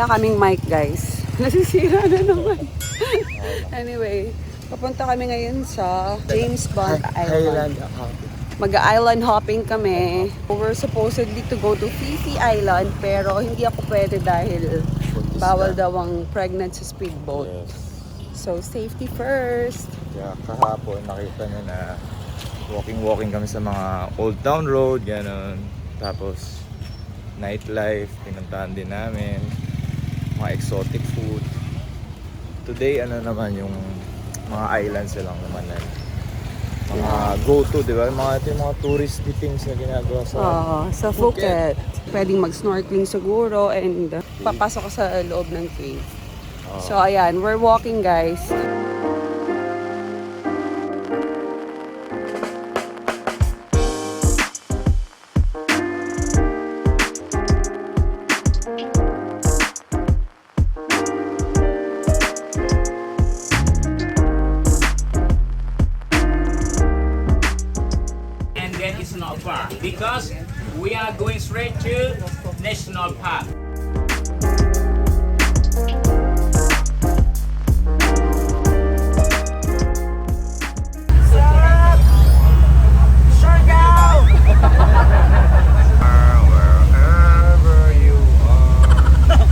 Wala kaming mic, guys. Nasisira na naman. Anyway, papunta kami ngayon sa James Bond Island. Mag-island hopping kami. We're supposedly to go to Fifi Island, pero hindi ako pwede dahil bawal daw ang pregnant sa speedboat. Yes. So, safety first. Kaya kahapon nakita nyo na walking kami sa mga Old Town Road, gano'n. Tapos nightlife, pinuntahan din namin. Mga exotic food. Today, ano naman yung mga islands lang naman na mga go-to, di ba? Ito yung mga touristy things na ginagawa Sa Phuket. Pwedeng mag-snorkeling siguro and papasok ka sa loob ng cave. So, ayan, we're walking, guys. National Park because we are going straight to National Park. Wherever you are.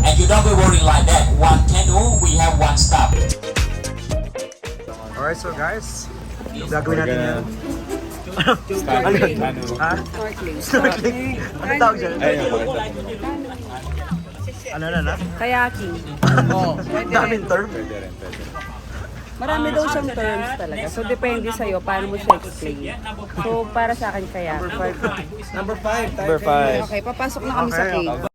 And you don't be worried like that. One canoe, we have one stop. Alright, so guys, Gagawin natin yan. Snorkeling. Ha? Snorkeling. Snorkeling? Ano tawag dyan? Ano na? Kayaking. Daming term. Pwede rin. Marami daw siyang terms talaga. So, depende sa'yo paano mo siya explain. So, para sa akin kaya. Number 5. Number 5. Okay, papasok na kami sa Okay, cave.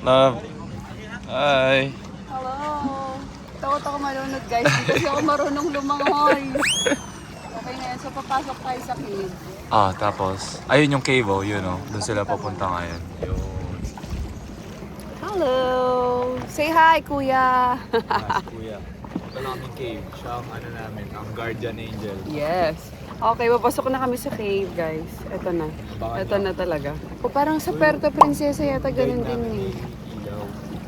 Love. Hi. Hello! Takot ako malunod, guys. Hindi kasi ako marunong lumangoy. Okay na yan. So, papasok tayo sa cave. Tapos, ayun yung cave, yun, Doon sila papunta ngayon. Hello! Say hi, kuya! Kuya. Ito na kaming cave. Siya ang namin, ang guardian angel. Yes. Okay, papasok na kami sa cave, guys. Ito na. Ito na talaga. O, parang sa Puerto Princesa yata ganun din eh.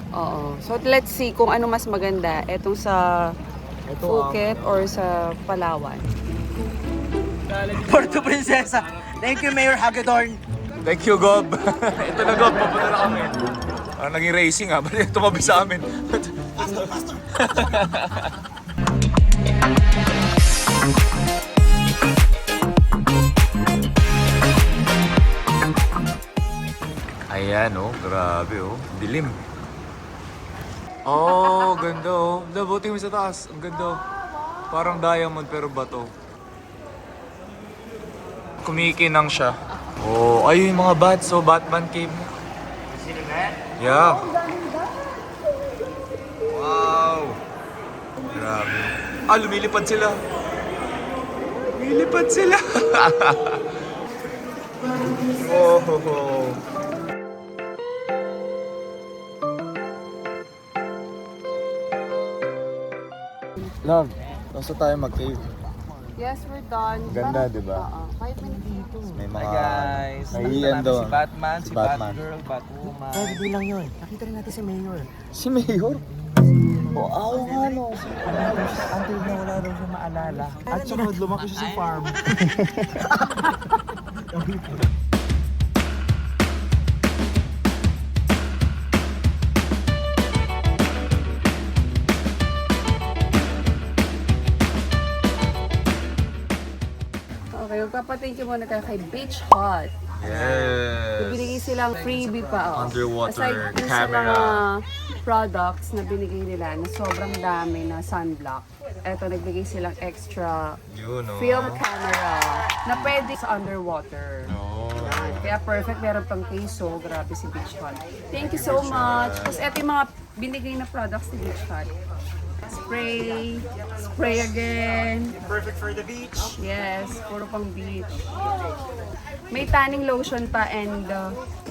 Oo. So, let's see kung ano mas maganda. Etong sa Phuket or sa Palawan. Puerto Princesa. Thank you, Mayor Hagedorn. Thank you, Gob. Ito na, Gob. Papunta na kami. Naging racing, Ba't tumabi sa amin? Ayan, grabe, dilim. Ganda, Nabuti mo sa taas. Ang ganda, Parang diamond pero bato. Kumikinang siya. Ayun yung mga bats, Batman cave. Yeah. Wow. Grabe. Lumilipad sila. Lumilipad sila. Oh. Love, gusto tayo mag-cave. Yes, we're done. Ganda, di ba? 5 minutes dito. May mga... Hi guys. May Nakita iyan natin doon. si Batman, si Batman. Batgirl, Batwoman. Oh, hindi lang yun. Nakita rin natin si Mayor. Si Mayor? Nga, Until na wala daw siya maalala. At sunod, lumaki siya sa farm. Okay, magpapathank you muna tayo kay Beach Hut. Yes. Binigay silang freebie pa. Underwater Aside dun sa camera. mga products na binigay nila na sobrang dami na sunblock. Eto, nagbigay silang extra film camera na pwede sa underwater. Yan. Kaya perfect, meron pang case. So, grabe si Beach Hut. Thank you so much. Tapos eto yung mga binigay na products ni Beach Hut. Spray again. Perfect for the beach. Yes, puro pang beach. May tanning lotion pa and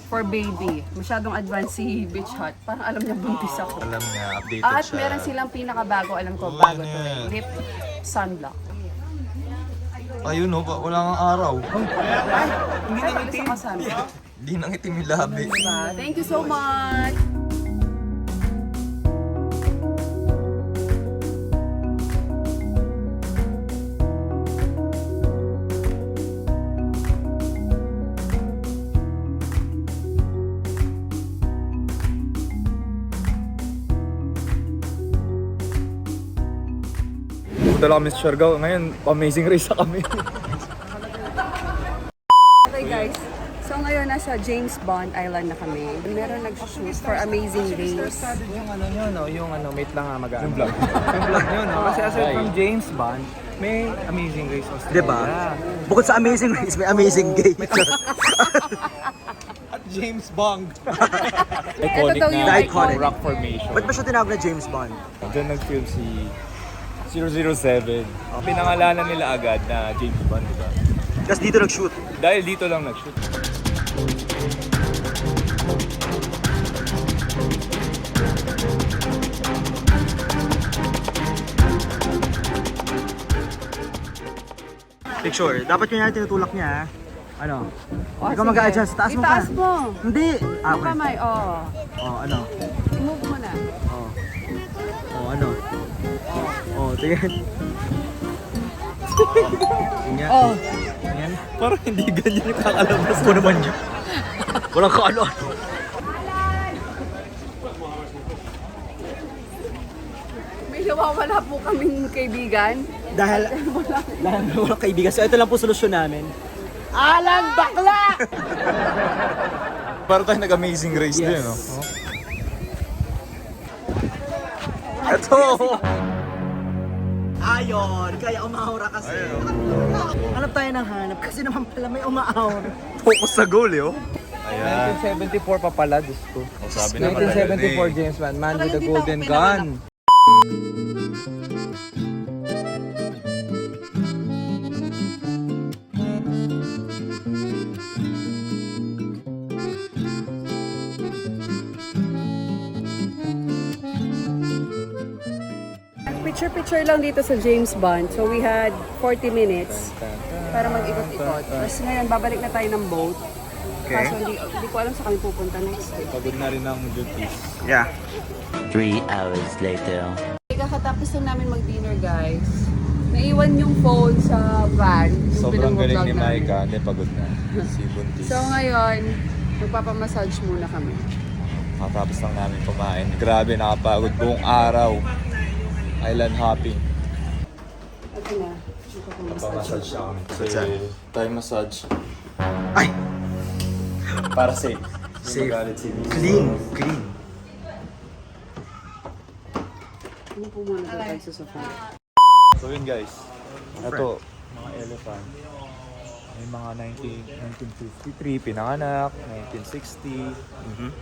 for baby. Masyadong advanced si Beach Hut. Parang alam niya buntis ako. Alam niya, updated At siya. meron silang pinakabago, alam ko, Oh, bago ano to yan? Lip sunblock. Ayun no, wala kang araw. Ay, hindi na sunblock. Hindi nang itim yung labi. Diba? Thank you so much! Punta lang kami sa Siargao. Ngayon, amazing race na kami. Okay guys, so ngayon nasa James Bond Island na kami. Meron nag-shoot for Amazing Race. Yung ano nyo, no? Yung ano, mate lang nga mag-ano. Yung vlog. Yung vlog nyo, no? Kasi aside from James Bond, may Amazing Race Australia. Diba? Bukod sa Amazing Race, may Amazing Gay. At James Bond. Ito daw yung Iconic. rock formation. Ba't ba siya tinawag na James Bond? Diyan nag-film si 007. Pinangalanan nila agad na James Bond, di ba? Tapos dito nag-shoot. Dahil dito lang nag-shoot. Picture. Dapat yun yung tinutulak niya, ha? Ano? Oh, Ikaw sige. mag-a-adjust. Taas mo pa. Itaas mo. Hindi. Ah, Yung okay. kamay, oh. Oh, ano? I-move mo na. Oh. Oh, ano? Oh, tingin. Ganyan. Oh. Ganyan. Parang hindi ganyan yung kakalabas. Ako naman yun. Walang kaano. May nawawala po kaming kaibigan. Dahil walang kaibigan. So, ito lang po solusyon namin. Alang bakla! Parang tayo nag-amazing race din, no? Ito! Ayon, kaya umahura kasi. Hanap tayo ng hanap kasi naman pala may umaahor. Focus sa goal, eh, oh. Ayan. 1974 pa pala, Diyos ko. Oh, sabi na pala. 1974 James Bond, man with the golden gun. Picture-picture lang dito sa James Bond. So we had 40 minutes para mag-ikot-ikot. Tapos ngayon, babalik na tayo ng boat. Kaso hindi ko alam sa kami pupunta next week. Pagod na rin ang duties. Yeah. 3 hours later. Kakatapos na namin mag-dinner, guys. Naiwan yung phone sa van. Yung Sobrang galing pinag-vlog ni namin. Maika. Hindi, pagod na. Si Buntis. So ngayon, magpapamassage muna kami. Katapos lang namin kumain. Grabe, nakapagod buong araw. Island hopping. Ito na. Papamassage siya kami. Thai massage. Ay! Para safe. Safe. Magalit si Miss. Clean. Clean. Ano po muna tayo sa sofa? So yun guys. Ito, mga elephant. May mga 1953 pinanganak, 1960.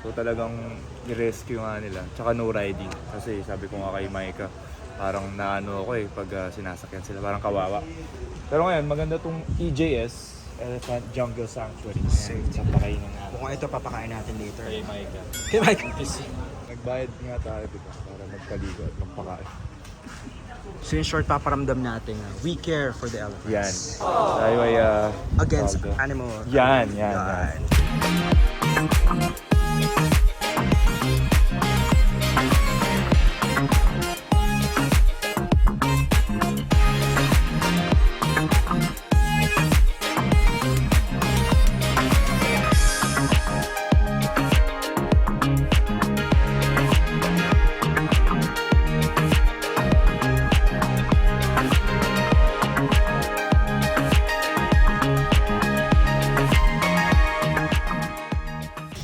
So talagang i-rescue nga nila. Tsaka no riding. Kasi sabi ko nga kay Maika, parang naano ako eh pag sinasakyan sila. Parang kawawa. Pero ngayon, maganda tong EJS, Elephant Jungle Sanctuary. Sa pakainin natin. Mukhang ito papakain natin later. Kay Maika. Kay Mike. Nagbayad nga tayo dito para magpaligo at magpakain. So in short, paparamdam natin we care for the elephants. Yan. Tayo ay Against tawag doon. animal. Yan.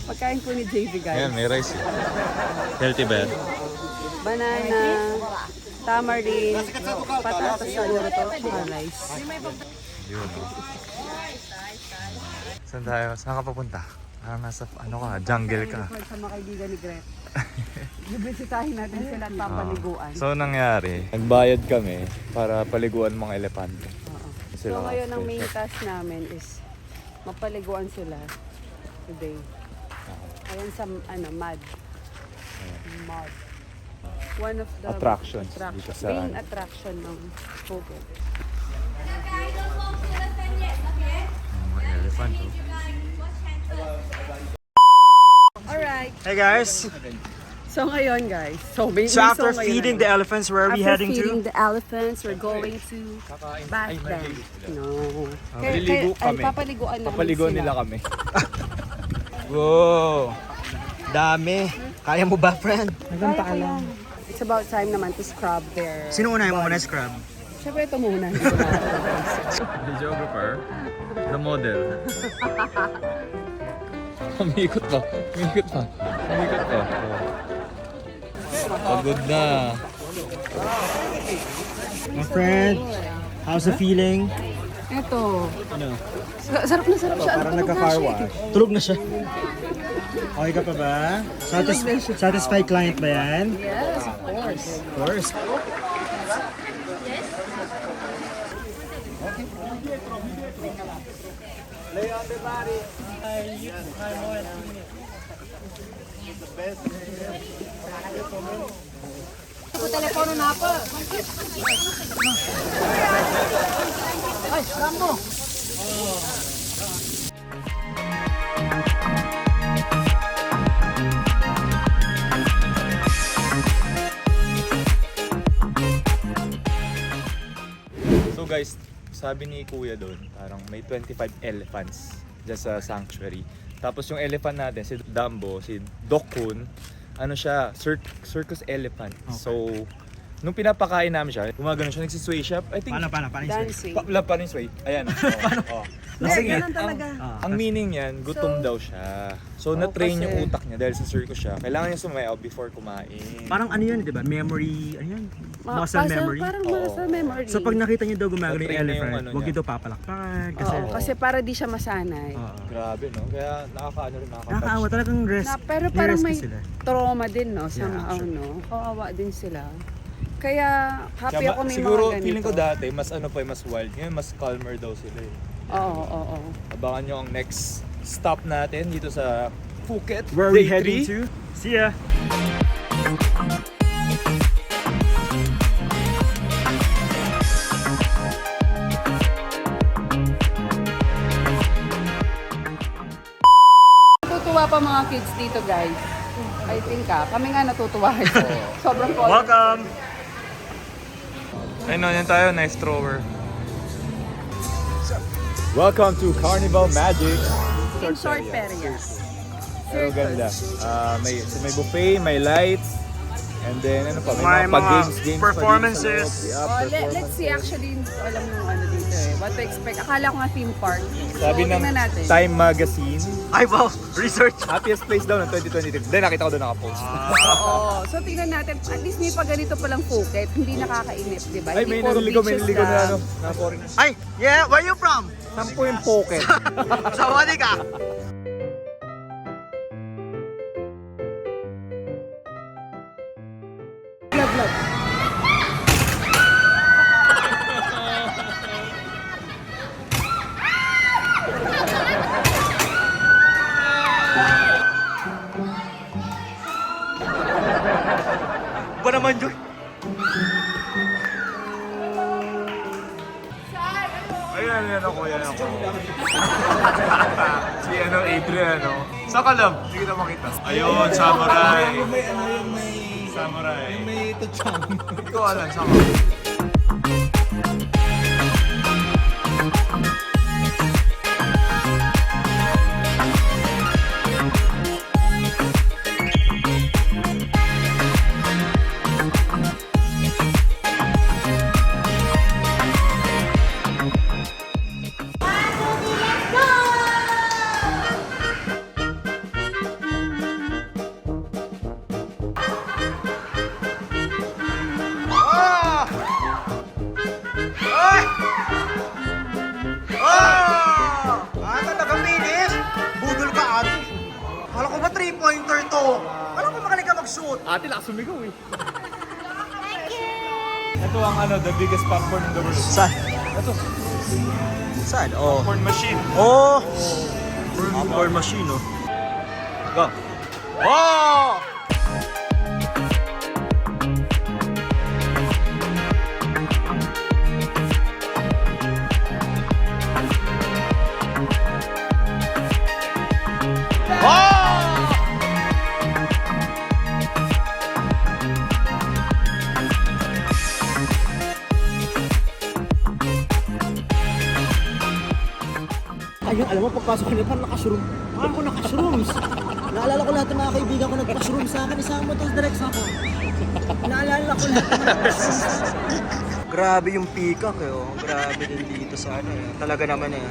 Pagkain po ni JV, guys. Ayan, may rice. Healthy ba yan? Banana, tamarind, patatas siguro to, tsaka rice. Yun, no? Saan tayo? Saan ka papunta? Parang nasa, ano ka, jungle ka. Sa mga kaibigan ni Gret. Bibisitahin natin sila at papaliguan. So, nangyari, nagbayad kami para paliguan mga elepante. So ngayon ang main task namin is mapaliguan sila today. Ayan sa mud. Mud. One of the Attractions dito sa- main attraction ng Phuket. Mga elephant, oh. Alright. Hey guys, So ngayon guys, so after feeding the elephants, where are we heading After feeding to? the elephants, we're going to bath them. No. Maliligo kami. Papaliguan namin Papaligo sila. nila kami. Wow, dami. Kaya mo ba, friend? Kaya ko yan. It's about time naman to scrub their... Sino unahin mo muna scrub? Siyempre ito muna. Hindi ko na- The geographer, the model. Umikot pa. Umikot pa. Umikot pa. Pagod na. My friend, how's the feeling? Ito. Ano? Sarap na sarap siya. Parang Ano, nagka-car wash. Tulog na siya. Okay ka pa ba? Satisfied client ba yan? Yes, of course. Of course. Ako telepono na po. Ay, Rambo. So guys, sabi ni Kuya doon, parang may 25 elephants dyan sa sanctuary. Tapos yung elephant natin, si Dumbo, si Dokun, ano siya, circus elephant. So, nung pinapakain namin siya, gumagano siya, nagsisway siya. I think, Paano yung Dancing. paano yung sway? Ayan. Oh. Lasing eh. Ganun talaga. Ang meaning yan, gutom daw siya. So, na-train kasi- yung utak niya dahil sa circus siya. Kailangan niya sumayaw before kumain. Parang ano yun, di ba? Memory, ano yan? Muscle memory. Parang Oo. muscle memory. So pag nakita niyo daw gumagano yung Na-train na yung elephant, ano huwag niya. ito papalakpakan. Kasi, Oo, kasi para di siya masanay. Grabe, no? Kaya nakakaano rin, nakakaawa talagang rest. Pero parang may sila. trauma din, no? Sa Yeah, mga sure. ano. Kawawa din sila. Kaya happy ako may siguro, mga ganito. feeling ko dati, mas ano pa, mas wild. Ngayon, mas calmer daw sila eh. Oo. Abangan nyo ang next stop natin dito sa Phuket. Where are we Day heading 3. to? See ya! Natutuwa pa mga kids dito, guys. I think kami nga natutuwa. Sobrang cool. Welcome! Ayun, yan tayo, nice thrower. Welcome to Carnival Magic. In short area. Pero ganda. May buffet, may lights, and then ano pa, May mga mga games performances. Let's see, actually, hindi ko alam yung ano dito eh. What to expect. Akala ko nga theme park. Sabi So, ng tingnan natin. Time Magazine, Ay wow! Research! happiest place daw ng 2023. Then nakita ko doon nakapost. Oo. So, tingnan natin. At least may pa ganito palang Phuket. Hindi nakakainip, di ba? Ay, Hindi may puro naliligo beaches na lang. ano, na foreign. Ay! Yeah! Where you from? Sampo yung Phuket. Sawadi ka! Ba naman yun? Ayan, yan ako. Si Adrian, Saan ka lang? Hindi kita makita. Ayun, samurai. Samurai. May tutsang. Hindi ko alam, saan ka? Talagang bilis! Budol ka, ate. Kala ko ba 3-pointer to? Kala ko magaling ka mag-shoot. Ate, lakas sumigaw eh. Ito ang the biggest popcorn in the world. Saan? Ito, Saan? Oh. popcorn machine. Oh! Popcorn machine, oh. Go. Oh! Ayun, alam mo, pagpasok ko na parang nakashroom. Parang ako nakashrooms. Naalala ko lahat ng mga kaibigan ko nagpa-shroom sa akin. Isama mo to direct sa ako. Naalala ko lahat ng mga nagpa-shroom sa akin. Grabe yung peacock eh. Oh. Grabe din dito sa ano eh. Talaga naman eh.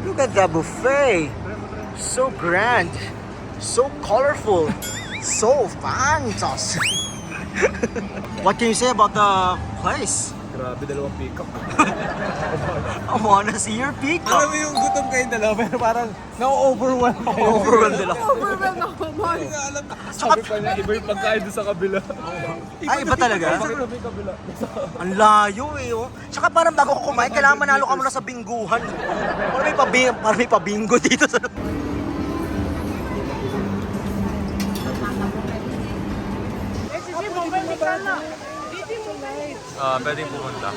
Look at the buffet. So grand. So colorful. So fantastic. What can you say about the place? Grabe, dalawang pick-up. I wanna see your peacock. Alam mo yung gutom kayong dalawa, pero parang na-overwhelm ako. Overwhelmed nila. Overwhelm ako, Mon. Sabi pa niya, iba yung pagkain doon sa kabila. Ay, iba talaga? Bakit yung kabila? Ang layo eh, oh. Tsaka parang bago ko kumain, kailangan manalo ka muna sa bingguhan. Parang may pabingo dito sa... Pwedeng pumunta.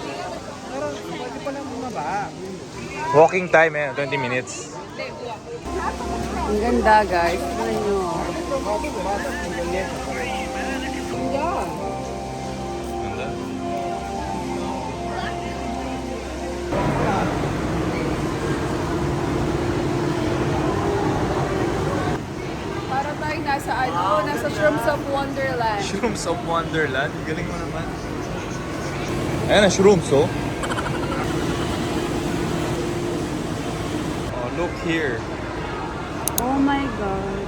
Parang pwede pa lang bumaba. Walking time 20 minutes. Ang ganda, guys. Tignan nyo. Ganda. Para tayo nasa nasa Shrooms of Wonderland. Shrooms of Wonderland. Galing mo naman. Ayan na, shrooms, oh. Oh, look here. Oh my God.